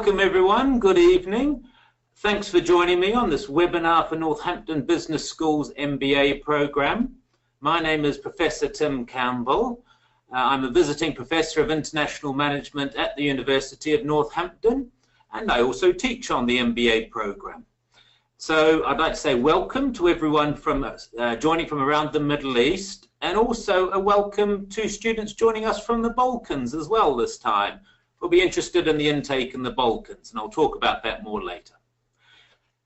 welcome everyone, good evening. Thanks for joining me on this webinar for Northampton Business School's MBA program. My name is Professor Tim Campbell. I'm a visiting Professor of International Management at the University of Northampton, and I also teach on the MBA program. So I'd like to say welcome to everyone from joining from around the Middle East, and also a welcome to students joining us from the Balkans as well this time. We'll be interested in the intake in the Balkans, and I'll talk about that more later.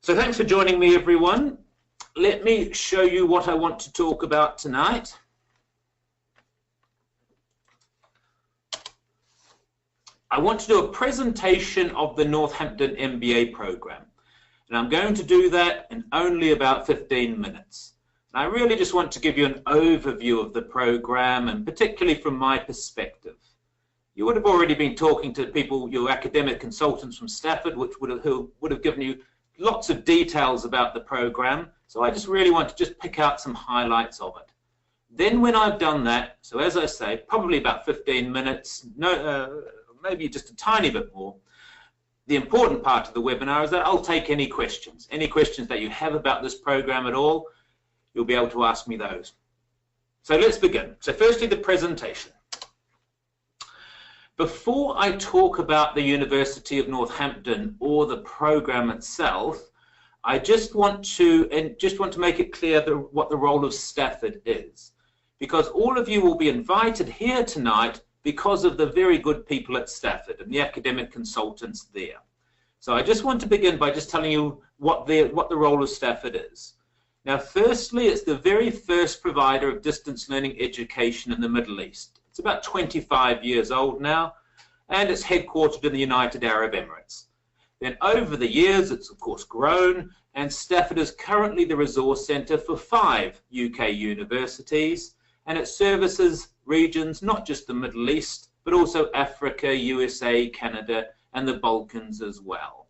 So thanks for joining me, everyone. Let me show you what I want to talk about tonight. I want to do a presentation of the Northampton MBA program, and I'm going to do that in only about 15 minutes. And I really just want to give you an overview of the program, and particularly from my perspective. You would have already been talking to people, your academic consultants from Stafford, who would have given you lots of details about the program. So I just really want to just pick out some highlights of it. Then when I've done that, so as I say, probably about 15 minutes, maybe just a tiny bit more, the important part of the webinar is that I'll take any questions that you have about this program at all. You'll be able to ask me those. So let's begin. So firstly, the presentation. Before I talk about the University of Northampton or the program itself, I just want to make it clear what the role of Stafford is, because all of you will be invited here tonight because of the very good people at Stafford and the academic consultants there. So I just want to begin by just telling you what the role of Stafford is. Now, firstly, it's the very first provider of distance learning education in the Middle East. It's about 25 years old now, and it's headquartered in the United Arab Emirates. Then over the years, it's of course grown, and Stafford is currently the resource centre for 5 UK universities, and it services regions not just the Middle East, but also Africa, USA, Canada, and the Balkans as well.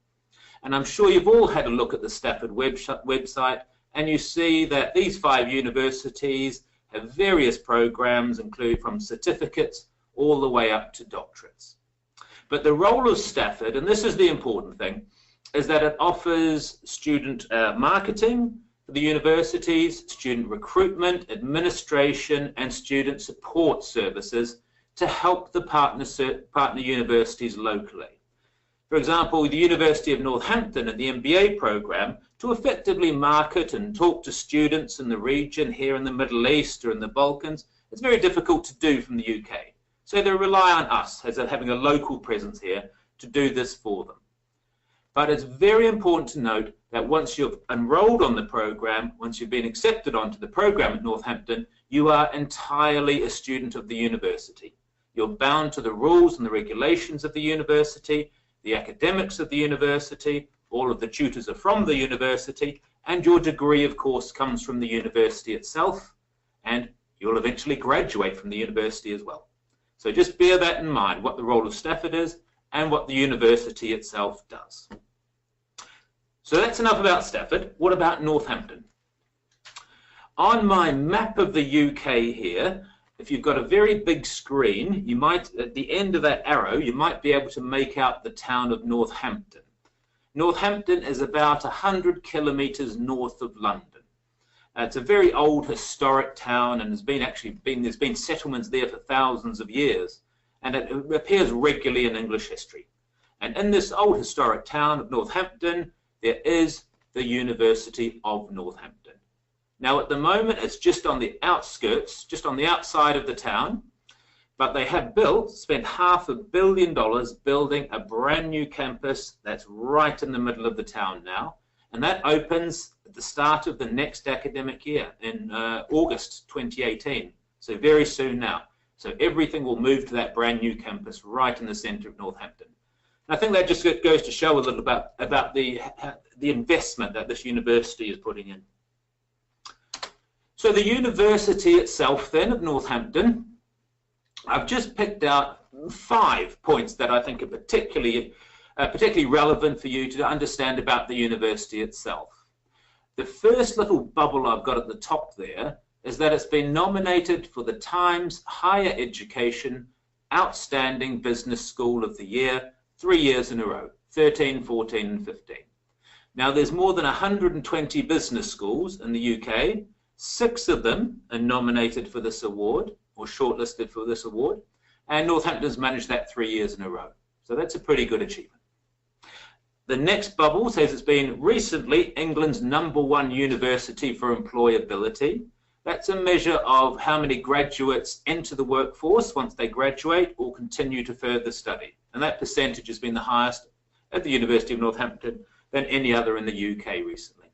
And I'm sure you've all had a look at the Stafford website, and you see that these 5 universities have various programs, including from certificates all the way up to doctorates. But the role of Stafford, and this is the important thing, is that it offers student marketing for the universities, student recruitment, administration, and student support services to help the partner universities locally. For example, the University of Northampton and the MBA program, to effectively market and talk to students in the region here in the Middle East or in the Balkans, it's very difficult to do from the UK. So they rely on us as having a local presence here to do this for them. But it's very important to note that once you've enrolled on the program, once you've been accepted onto the program at Northampton, you are entirely a student of the university. You're bound to the rules and the regulations of the university, the academics of the university, all of the tutors are from the university, and your degree, of course, comes from the university itself, and you'll eventually graduate from the university as well. So just bear that in mind, what the role of Stafford is and what the university itself does. So that's enough about Stafford. What about Northampton? On my map of the UK here, if you've got a very big screen, you might, at the end of that arrow, you might be able to make out the town of Northampton. Northampton is about 100 kilometres north of London. It's a very old historic town, and there's been settlements there for thousands of years, and it appears regularly in English history. And in this old historic town of Northampton, there is the University of Northampton. Now at the moment it's just on the outskirts, just on the outside of the town, but they have spent $500 million building a brand new campus that's right in the middle of the town now. And that opens at the start of the next academic year in August 2018, so very soon now. So everything will move to that brand new campus right in the centre of Northampton. And I think that just goes to show a little about the investment that this university is putting in. So the university itself then of Northampton, I've just picked out 5 points that I think are particularly relevant for you to understand about the university itself. The first little bubble I've got at the top there is that it's been nominated for the Times Higher Education Outstanding Business School of the Year 3 years in a row. 13, 14 and 15. Now there's more than 120 business schools in the UK. 6 of them are nominated for this award or shortlisted for this award, and Northampton's managed that 3 years in a row. So that's a pretty good achievement. The next bubble says it's been recently England's #1 university for employability. That's a measure of how many graduates enter the workforce once they graduate or continue to further study. And that percentage has been the highest at the University of Northampton than any other in the UK recently.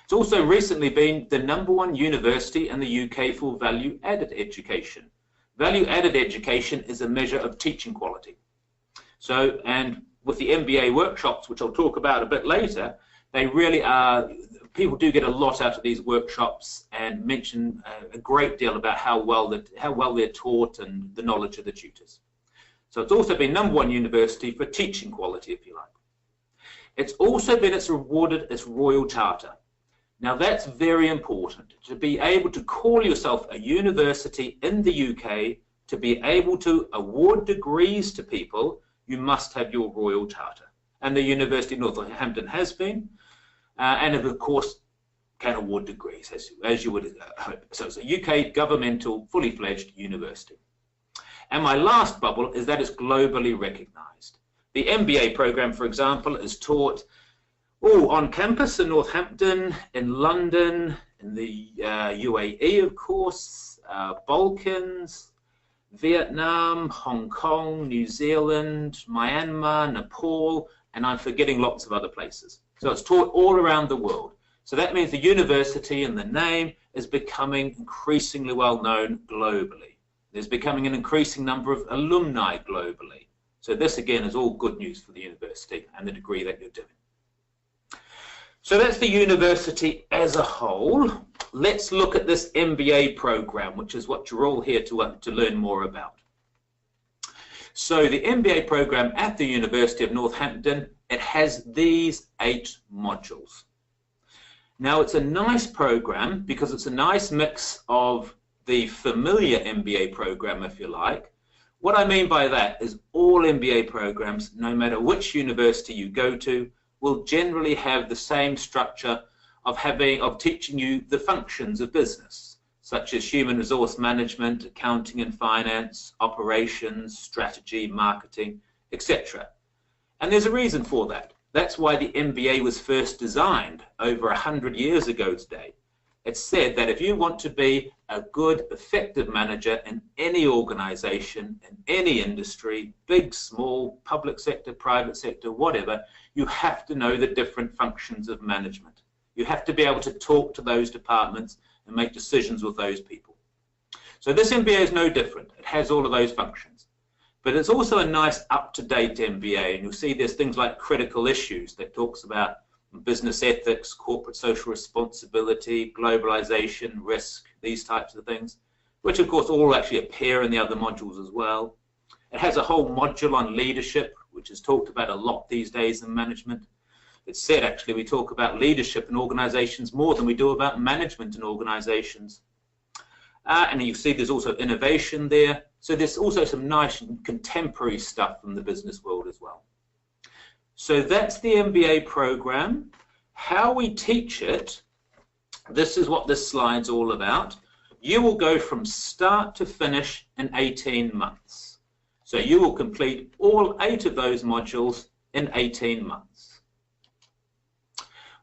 It's also recently been the #1 university in the UK for value-added education. Value-added education is a measure of teaching quality. So, and with the MBA workshops, which I'll talk about a bit later, they really are, people do get a lot out of these workshops and mention a great deal about how well they're taught and the knowledge of the tutors. So it's also been #1 university for teaching quality, if you like. It's also been awarded its Royal Charter. Now that's very important. To be able to call yourself a university in the UK, to be able to award degrees to people, you must have your Royal Charter. And the University of Northampton has been, and of course can award degrees, as you would hope. So it's a UK governmental, fully fledged university. And my last bubble is that it's globally recognised. The MBA program, for example, is taught on campus in Northampton, in London, in the UAE, of course, Balkans, Vietnam, Hong Kong, New Zealand, Myanmar, Nepal, and I'm forgetting lots of other places. So it's taught all around the world. So that means the university and the name is becoming increasingly well known globally. There's becoming an increasing number of alumni globally. So this again is all good news for the university and the degree that you're doing. So that's the university as a whole. Let's look at this MBA program, which is what you're all here to learn more about. So the MBA program at the University of Northampton, it has these 8 modules. Now it's a nice program because it's a nice mix of the familiar MBA program, if you like. What I mean by that is all MBA programs, no matter which university you go to, will generally have the same structure of teaching you the functions of business, such as human resource management, accounting and finance, operations, strategy, marketing, etc. And there's a reason for that. That's why the MBA was first designed over 100 years ago today. It said that if you want to be a good, effective manager in any organization, in any industry, big, small, public sector, private sector, whatever, you have to know the different functions of management. You have to be able to talk to those departments and make decisions with those people. So this MBA is no different. It has all of those functions. But it's also a nice up-to-date MBA, and you'll see there's things like critical issues that talks about business ethics, corporate social responsibility, globalization, risk, these types of things, which of course all actually appear in the other modules as well. It has a whole module on leadership, which is talked about a lot these days in management. It's said actually we talk about leadership in organizations more than we do about management in organizations. And you see there's also innovation there. So there's also some nice contemporary stuff from the business world as well. So that's the MBA program. How we teach it, this is what this slide's all about. You will go from start to finish in 18 months. So you will complete all 8 of those modules in 18 months.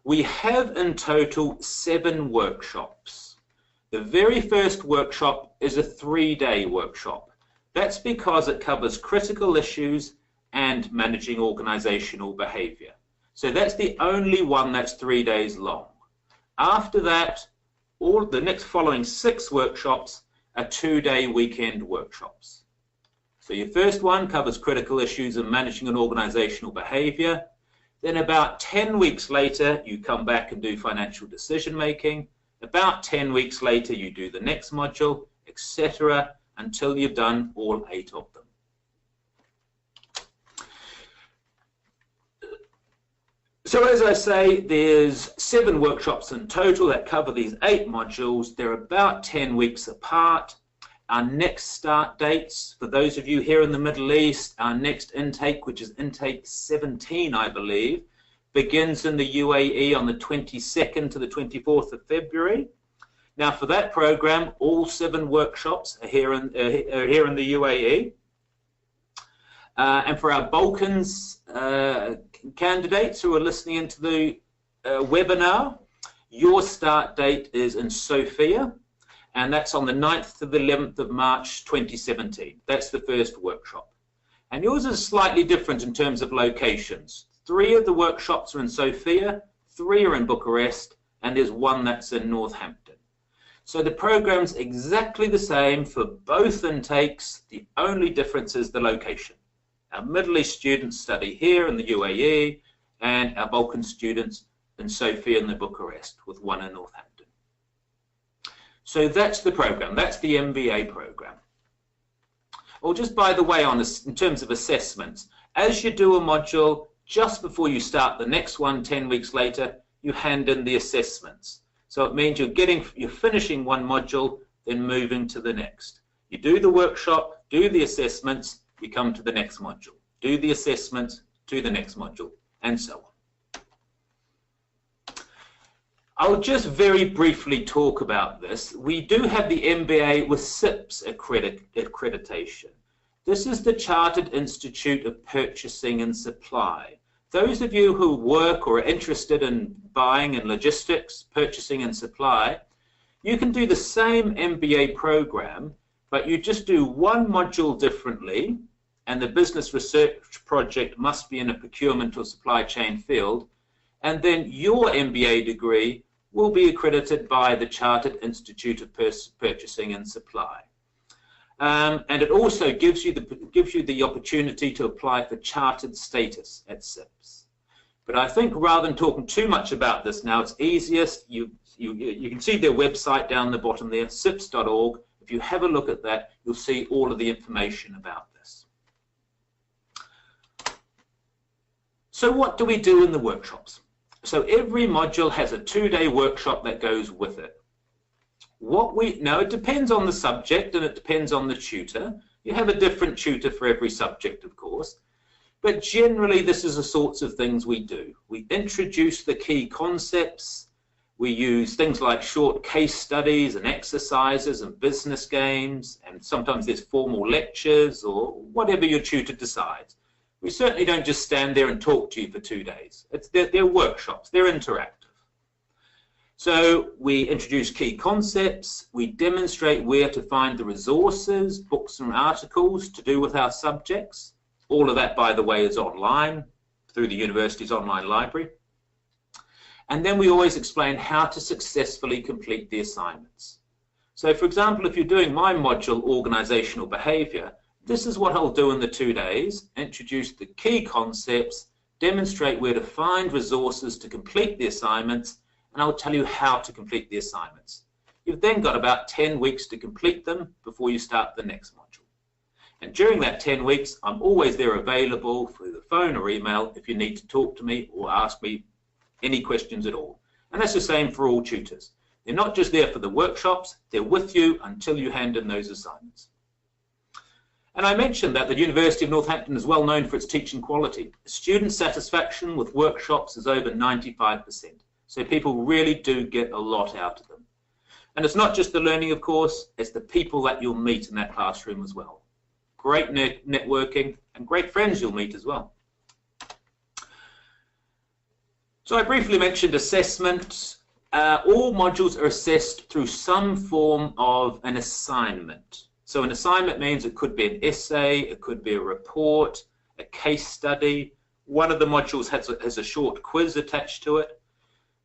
We have in total 7 workshops. The very first workshop is a 3-day workshop. That's because it covers critical issues and managing organizational behavior. So that's the only one that's 3 days long. After that, all the next following 6 workshops are 2-day weekend workshops. So your first one covers critical issues and managing an organizational behavior. Then about 10 weeks later, you come back and do financial decision making. About 10 weeks later, you do the next module, etc., until you've done all 8 of them. So as I say, there's 7 workshops in total that cover these 8 modules. They're about 10 weeks apart, Our next start dates, for those of you here in the Middle East, our next intake, which is intake 17, I believe, begins in the UAE on the 22nd to the 24th of February. Now, for that program, all 7 workshops are here in the UAE. And for our Balkans candidates who are listening into the webinar, your start date is in Sofia, and that's on the 9th to the 11th of March 2017. That's the first workshop. And yours is slightly different in terms of locations. 3 of the workshops are in Sofia, 3 are in Bucharest, and there's 1 that's in Northampton. So the program's exactly the same for both intakes. The only difference is the location. Our Middle East students study here in the UAE, and our Balkan students in Sofia and the Bucharest, with 1 in Northampton. So that's the program. That's the MBA program. Or just by the way, in terms of assessments, as you do a module, just before you start the next one 10 weeks later, you hand in the assessments. So it means you're finishing one module, then moving to the next. You do the workshop, do the assessments, you come to the next module. Do the assessments, to the next module, and so on. I'll just very briefly talk about this. We do have the MBA with CIPS accreditation. This is the Chartered Institute of Purchasing and Supply. Those of you who work or are interested in buying and logistics, purchasing and supply, you can do the same MBA program, but you just do one module differently, and the business research project must be in a procurement or supply chain field, and then your MBA degree will be accredited by the Chartered Institute of Purchasing and Supply. And it also gives you the opportunity to apply for chartered status at CIPS. But I think rather than talking too much about this now, it's easiest, you can see their website down the bottom there, cips.org. If you have a look at that, you'll see all of the information about this. So what do we do in the workshops? So every module has a 2-day workshop that goes with it. Now it depends on the subject and it depends on the tutor. You have a different tutor for every subject, of course, but generally this is the sorts of things we do. We introduce the key concepts. We use things like short case studies and exercises and business games, and sometimes there's formal lectures or whatever your tutor decides. We certainly don't just stand there and talk to you for 2 days. They're workshops, they're interactive. So we introduce key concepts, we demonstrate where to find the resources, books and articles to do with our subjects. All of that, by the way, is online through the university's online library. And then we always explain how to successfully complete the assignments. So for example, if you're doing my module, Organizational Behavior, this is what I'll do in the 2 days: introduce the key concepts, demonstrate where to find resources to complete the assignments, and I'll tell you how to complete the assignments. You've then got about 10 weeks to complete them before you start the next module. And during that 10 weeks, I'm always there available through the phone or email if you need to talk to me or ask me any questions at all. And that's the same for all tutors. They're not just there for the workshops, they're with you until you hand in those assignments. And I mentioned that the University of Northampton is well known for its teaching quality. Student satisfaction with workshops is over 95%. So people really do get a lot out of them. And it's not just the learning, of course, it's the people that you'll meet in that classroom as well. Great networking and great friends you'll meet as well. So I briefly mentioned assessment. All modules are assessed through some form of an assignment. So an assignment means it could be an essay, it could be a report, a case study. One of the modules has a short quiz attached to it.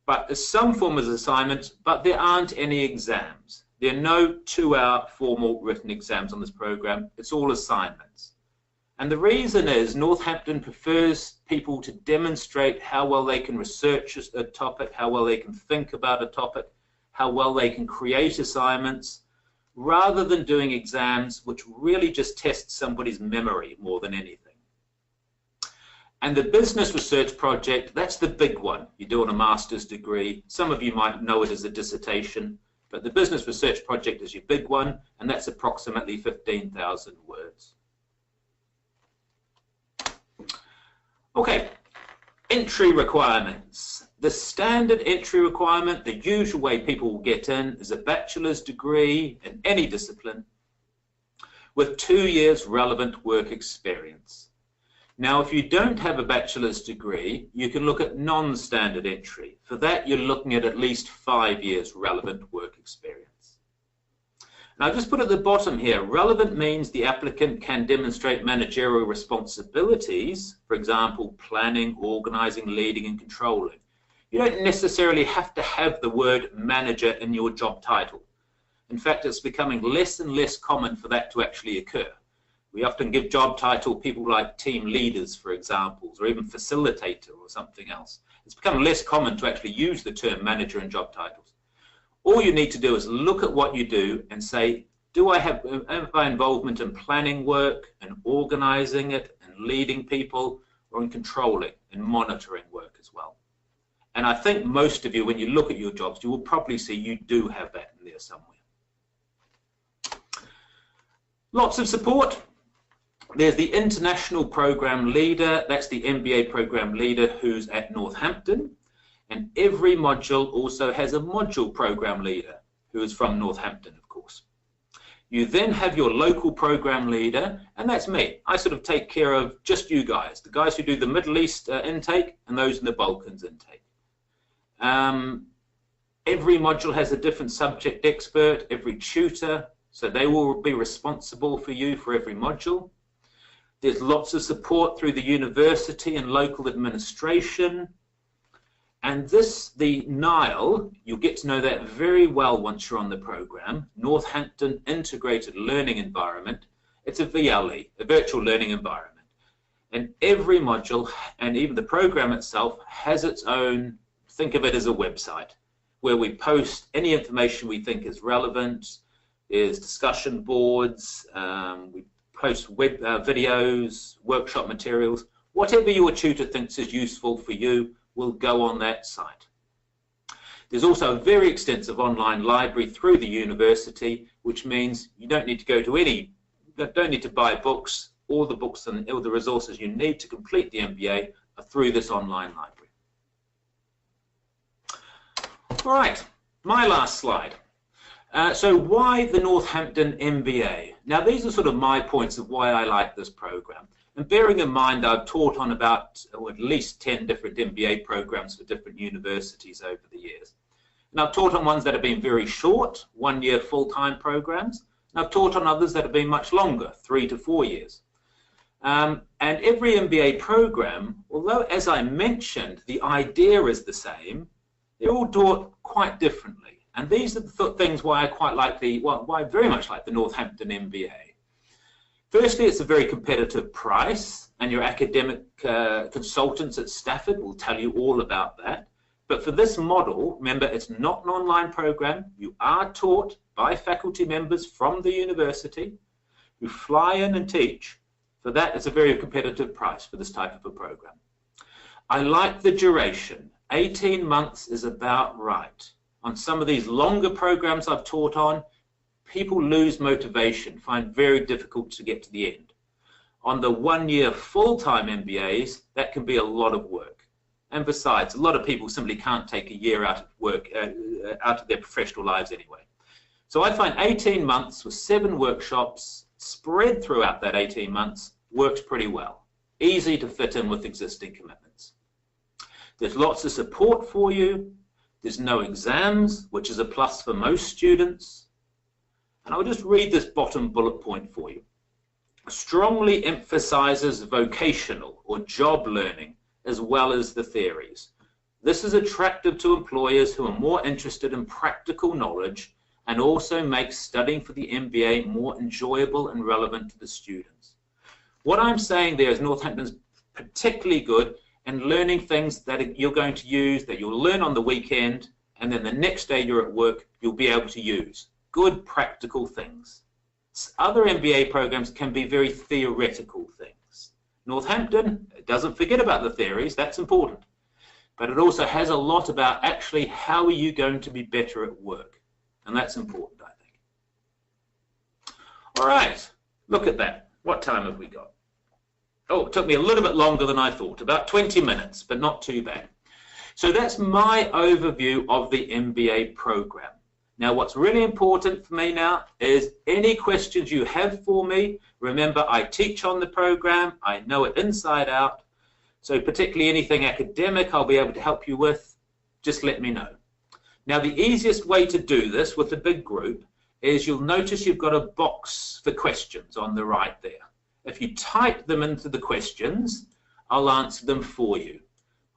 But there's some form of assignment, but there aren't any exams. There are no 2-hour formal written exams on this program. It's all assignments. And the reason is Northampton prefers people to demonstrate how well they can research a topic, how well they can think about a topic, how well they can create assignments, rather than doing exams which really just test somebody's memory more than anything. And the business research project, that's the big one. You do on a master's degree. Some of you might know it as a dissertation, But the business research project is your big one, and that's approximately 15,000 words. Okay, entry requirements. The standard entry requirement, the usual way people will get in, is a bachelor's degree in any discipline with 2 years relevant work experience. Now, if you don't have a bachelor's degree, you can look at non-standard entry. For that, you're looking at least 5 years relevant work experience. Now, just put at the bottom here, relevant means the applicant can demonstrate managerial responsibilities, for example, planning, organizing, leading, and controlling. You don't necessarily have to have the word manager in your job title. In fact, it's becoming less and less common for that to actually occur. We often give job title people like team leaders, for example, or even facilitator or something else. It's become less common to actually use the term manager in job titles. All you need to do is look at what you do and say, have I involvement in planning work and organizing it and leading people, or in controlling and monitoring work as well? And I think most of you, when you look at your jobs, you will probably see you do have that in there somewhere. Lots of support. There's the international program leader, that's the MBA program leader who's at Northampton, and every module also has a module program leader who is from Northampton, of course. You then have your local program leader, and that's me. I sort of take care of just you guys, the guys who do the Middle East intake and those in the Balkans intake. Every module has a different subject expert, every tutor, so they will be responsible for you for every module. There's lots of support through the university and local administration. And the NILE, you'll get to know that very well once you're on the program, Northampton Integrated Learning Environment. It's a VLE, a virtual learning environment. And every module, and even the program itself, has its own, think of it as a website, where we post any information we think is relevant. There's discussion boards, we post web videos, workshop materials. Whatever your tutor thinks is useful for you will go on that site. There's also a very extensive online library through the university, which means you don't need to go to don't need to buy books. All the books and all the resources you need to complete the MBA are through this online library. All right, my last slide. So why the Northampton MBA? Now these are sort of my points of why I like this program. And bearing in mind I've taught on about at least 10 different MBA programs for different universities over the years. And I've taught on ones that have been very short, 1-year full-time programs. And I've taught on others that have been much longer, 3 to 4 years. And every MBA program, although as I mentioned, the idea is the same, they're all taught quite differently. And these are the things why I quite like why I very much like the Northampton MBA. Firstly, it's a very competitive price, and your academic consultants at Stafford will tell you all about that. But for this model, remember, it's not an online program. You are taught by faculty members from the university who fly in and teach. For that, it's a very competitive price for this type of a program. I like the duration. 18 months is about right. On some of these longer programs I've taught on, people lose motivation, find very difficult to get to the end. On the 1-year full-time MBAs, that can be a lot of work. And besides, a lot of people simply can't take a year out of work, out of their professional lives anyway. So I find 18 months with 7 workshops spread throughout that 18 months works pretty well. Easy to fit in with existing commitments. There's lots of support for you. There's no exams, which is a plus for most students. And I'll just read this bottom bullet point for you. Strongly emphasizes vocational or job learning as well as the theories. This is attractive to employers who are more interested in practical knowledge and also makes studying for the MBA more enjoyable and relevant to the students. What I'm saying there is Northampton's particularly good and learning things that you're going to use, that you'll learn on the weekend, and then the next day you're at work, you'll be able to use. Good practical things. Other MBA programs can be very theoretical things. Northampton doesn't forget about the theories, that's important. But it also has a lot about actually how are you going to be better at work. And that's important, I think. All right, look at that. What time have we got? Oh, it took me a little bit longer than I thought, about 20 minutes, but not too bad. So that's my overview of the MBA program. Now, what's really important for me now is any questions you have for me. Remember, I teach on the program. I know it inside out. So particularly anything academic I'll be able to help you with, just let me know. Now, the easiest way to do this with a big group is you'll notice you've got a box for questions on the right there. If you type them into the questions, I'll answer them for you.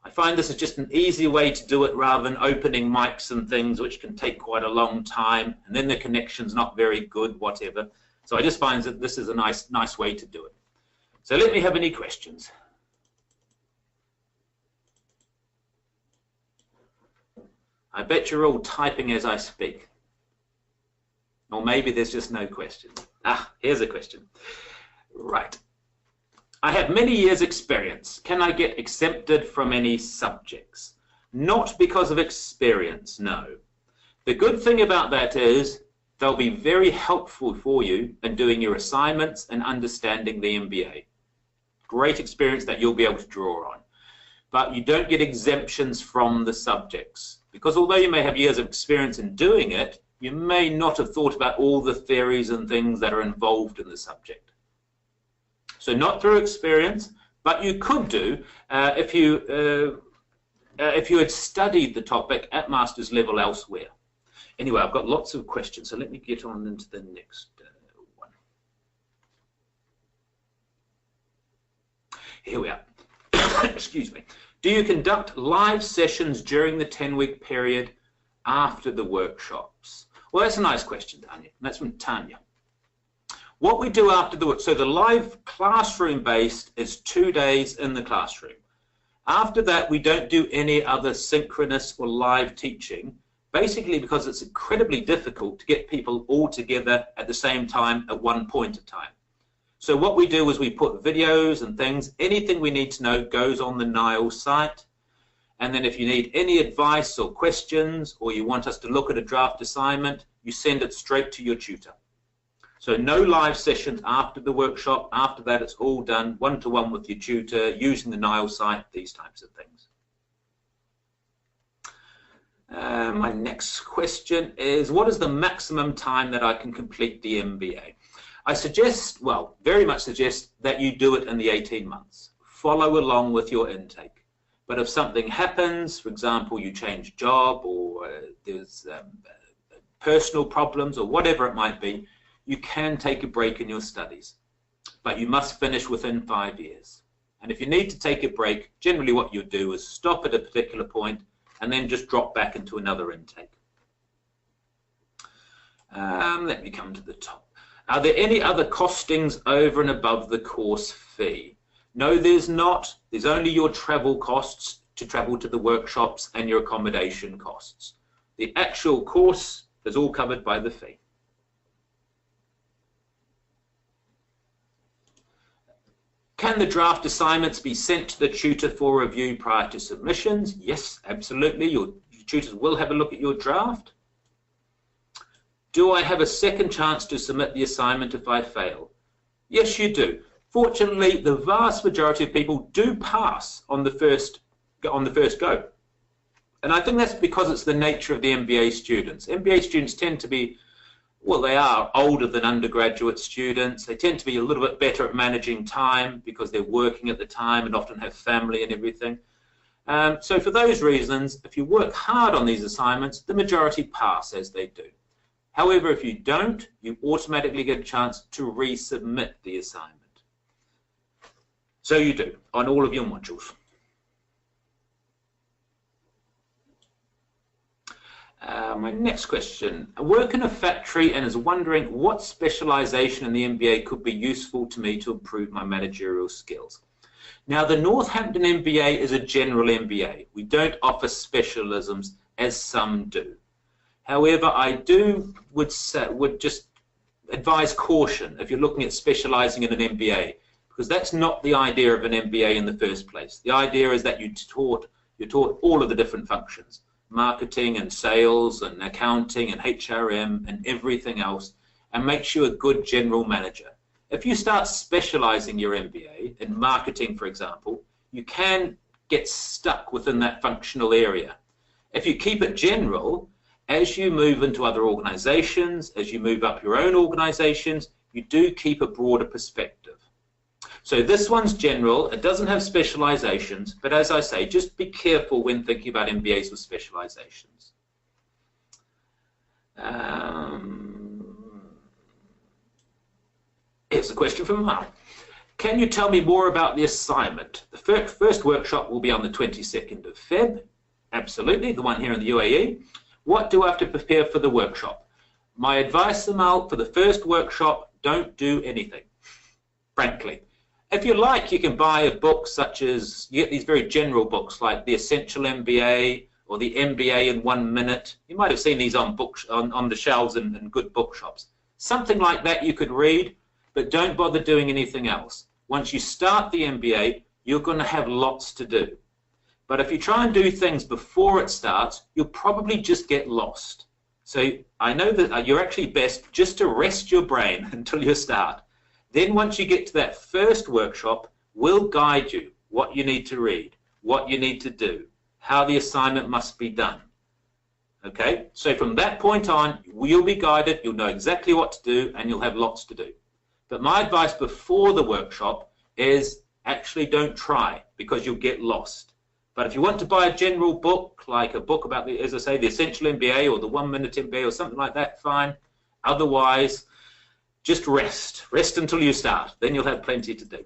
I find this is just an easy way to do it rather than opening mics and things, which can take quite a long time, and then the connection's not very good, whatever. So I just find that this is a nice way to do it. So let me have any questions. I bet you're all typing as I speak. Or maybe there's just no question. Ah, here's a question. Right. I have many years' experience. Can I get exempted from any subjects? Not because of experience, no. The good thing about that is they'll be very helpful for you in doing your assignments and understanding the MBA. Great experience that you'll be able to draw on. But you don't get exemptions from the subjects. Because although you may have years of experience in doing it, you may not have thought about all the theories and things that are involved in the subject. So not through experience, but you could do if you had studied the topic at master's level elsewhere. Anyway, I've got lots of questions, so let me get on into the next one. Here we are. Excuse me. Do you conduct live sessions during the 10-week period after the workshops? Well, that's a nice question, Tanya. That's from Tanya. What we do after the work, so the live classroom-based is 2 days in the classroom. After that, we don't do any other synchronous or live teaching, basically because it's incredibly difficult to get people all together at the same time at one point of time. So what we do is we put videos and things, anything we need to know goes on the NILE site. And then if you need any advice or questions, or you want us to look at a draft assignment, you send it straight to your tutor. So no live sessions after the workshop. After that, it's all done one-to-one with your tutor, using the NILE site, these types of things. My next question is, what is the maximum time that I can complete the MBA? I suggest, well, very much suggest that you do it in the 18 months. Follow along with your intake. But if something happens, for example, you change job or there's personal problems or whatever it might be, you can take a break in your studies. But you must finish within 5 years. And if you need to take a break, generally what you do is stop at a particular point and then just drop back into another intake. Let me come to the top. Are there any other costings over and above the course fee? No, there's not. There's only your travel costs to travel to the workshops and your accommodation costs. The actual course is all covered by the fee. Can the draft assignments be sent to the tutor for review prior to submissions? Yes, absolutely. Your tutors will have a look at your draft. Do I have a second chance to submit the assignment if I fail? Yes, you do. Fortunately, the vast majority of people do pass on the first go. And I think that's because it's the nature of the MBA students. MBA students tend to be, well, they are older than undergraduate students. They tend to be a little bit better at managing time because they're working at the time and often have family and everything. So for those reasons, if you work hard on these assignments, the majority pass as they do. However, if you don't, you automatically get a chance to resubmit the assignment. So you do, on all of your modules. My next question. I work in a factory and is wondering what specialization in the MBA could be useful to me to improve my managerial skills. Now, the Northampton MBA is a general MBA. We don't offer specialisms as some do. However, I would just advise caution if you're looking at specializing in an MBA, because that's not the idea of an MBA in the first place. The idea is that you're taught all of the different functions. marketing and sales and accounting and HRM and everything else, and makes you a good general manager. If you start specializing your MBA in marketing, for example, you can get stuck within that functional area. If you keep it general, as you move into other organizations, as you move up your own organizations, you do keep a broader perspective. So this one's general, it doesn't have specializations, but as I say, just be careful when thinking about MBAs with specializations. Here's a question from Mark. Can you tell me more about the assignment? The first workshop will be on the 22nd of Feb. Absolutely, the one here in the UAE. What do I have to prepare for the workshop? My advice, Amal, for the first workshop, don't do anything, frankly. If you like, you can buy a book such as, you get these very general books like the Essential MBA or the MBA in 1 minute. You might have seen these on the shelves in good bookshops. Something like that you could read, but don't bother doing anything else. Once you start the MBA, you're going to have lots to do. But if you try and do things before it starts, you'll probably just get lost. So I know that you're actually best just to rest your brain until you start. Then once you get to that first workshop, we'll guide you what you need to read, what you need to do, how the assignment must be done. Okay, so from that point on, you'll be guided, you'll know exactly what to do, and you'll have lots to do. But my advice before the workshop is actually don't try, because you'll get lost. But if you want to buy a general book, like a book about, as I say, the Essential MBA or the 1 minute MBA or something like that, fine. Otherwise, just rest. Rest until you start. Then you'll have plenty to do.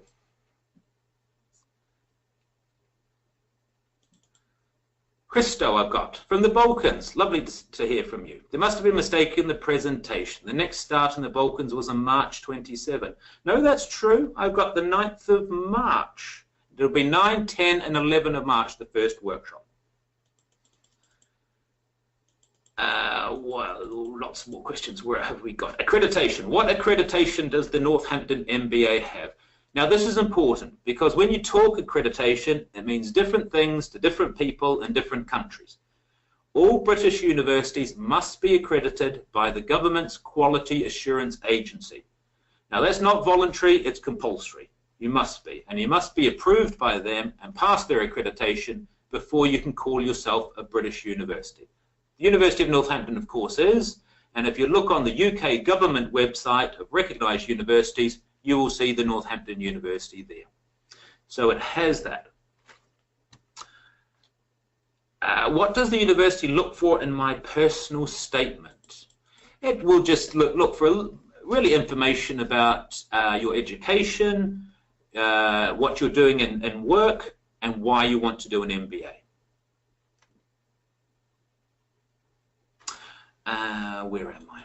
Christo, I've got from the Balkans. Lovely to hear from you. There must have been a mistake in the presentation. The next start in the Balkans was on March 27. No, that's true. I've got the 9th of March. It'll be 9, 10, and 11 of March, the first workshop. Well, lots more questions. Where have we got? Accreditation. What accreditation does the Northampton MBA have? Now, this is important because when you talk accreditation, it means different things to different people in different countries. All British universities must be accredited by the government's Quality Assurance Agency. Now, that's not voluntary, it's compulsory. You must be, and you must be approved by them and pass their accreditation before you can call yourself a British university. The University of Northampton, of course, is, and if you look on the UK government website of recognised universities, you will see the Northampton University there. So it has that. What does the university look for in my personal statement? It will just look for really information about your education, what you're doing in work, and why you want to do an MBA. Where am I?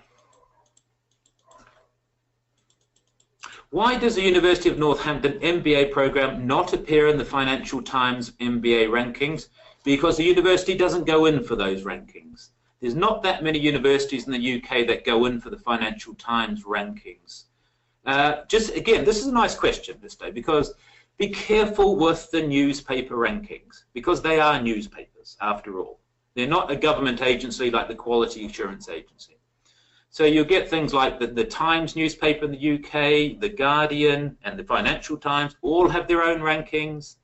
Why does the University of Northampton MBA program not appear in the Financial Times MBA rankings? Because the university doesn't go in for those rankings. There's not that many universities in the UK that go in for the Financial Times rankings. Just again, this is a nice question this day, because be careful with the newspaper rankings, because they are newspapers after all. They're not a government agency like the Quality Assurance Agency. So you'll get things like the Times newspaper in the UK, the Guardian and the Financial Times all have their own rankings.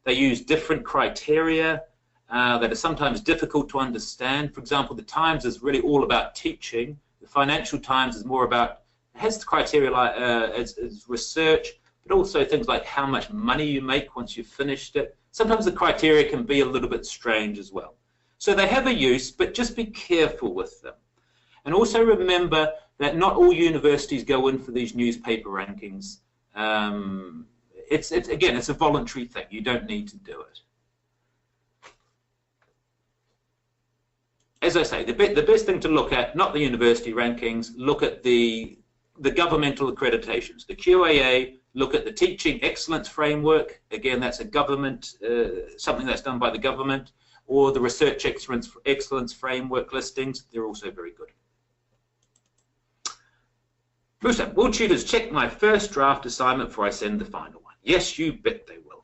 They use different criteria that are sometimes difficult to understand. For example, the Times is really all about teaching. The Financial Times is more about, has the criteria like as research, but also things like how much money you make once you've finished it. Sometimes the criteria can be a little bit strange as well. So they have a use, but just be careful with them. And also remember that not all universities go in for these newspaper rankings. Again, it's a voluntary thing. You don't need to do it. As I say, the best thing to look at, not the university rankings, look at the governmental accreditations. The QAA, look at the Teaching Excellence Framework. Again, that's a government, something that's done by the government, or the Research Excellence Framework listings. They're also very good. Musa, will tutors check my first draft assignment before I send the final one? Yes, you bet they will.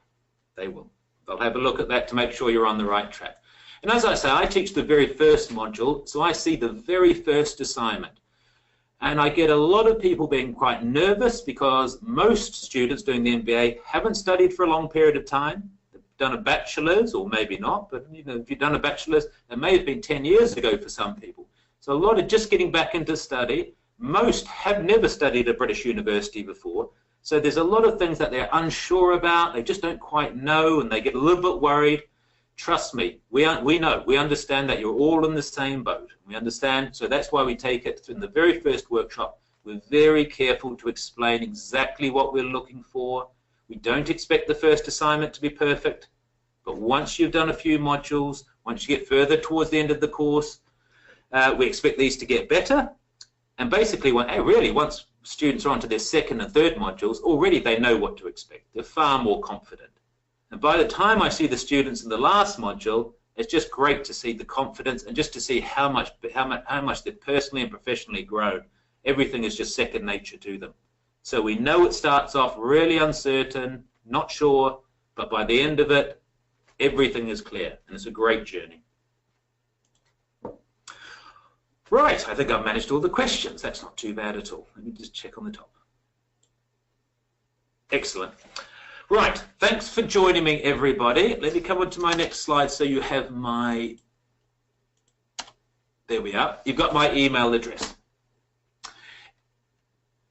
They will. They'll have a look at that to make sure you're on the right track. And as I say, I teach the very first module, so I see the very first assignment. And I get a lot of people being quite nervous because most students doing the MBA haven't studied for a long period of time. They've done a bachelor's, or maybe not, but you know, if you've done a bachelor's, it may have been 10 years ago for some people. So a lot of just getting back into study. Most have never studied at a British university before. So there's a lot of things that they're unsure about, they just don't quite know, and they get a little bit worried. Trust me, we know, we understand that you're all in the same boat. We understand, so that's why we take it in the very first workshop. We're very careful to explain exactly what we're looking for. We don't expect the first assignment to be perfect, but once you've done a few modules, once you get further towards the end of the course, we expect these to get better. And basically, once students are onto their second and third modules, already they know what to expect. They're far more confident. And by the time I see the students in the last module, it's just great to see the confidence and just to see how much they've personally and professionally grown. Everything is just second nature to them. So we know it starts off really uncertain, not sure, but by the end of it, everything is clear, and it's a great journey. Right, I think I've managed all the questions. That's not too bad at all. Let me just check on the top. Excellent. Right, thanks for joining me, everybody. Let me come on to my next slide so you have my, there we are. You've got my email address.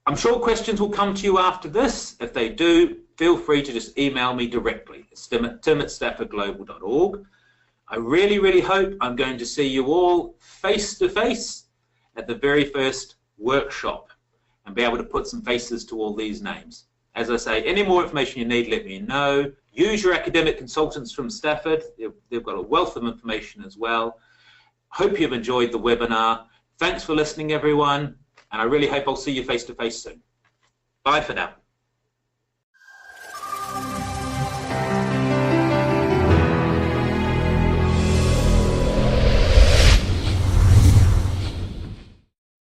I'm sure questions will come to you after this. If they do, feel free to just email me directly. It's tim@staffordglobal.org. I really, really hope I'm going to see you all face-to-face at the very first workshop and be able to put some faces to all these names. As I say, any more information you need, let me know. Use your academic consultants from Stafford. They've got a wealth of information as well. Hope you've enjoyed the webinar. Thanks for listening, everyone, and I really hope I'll see you face-to-face soon. Bye for now.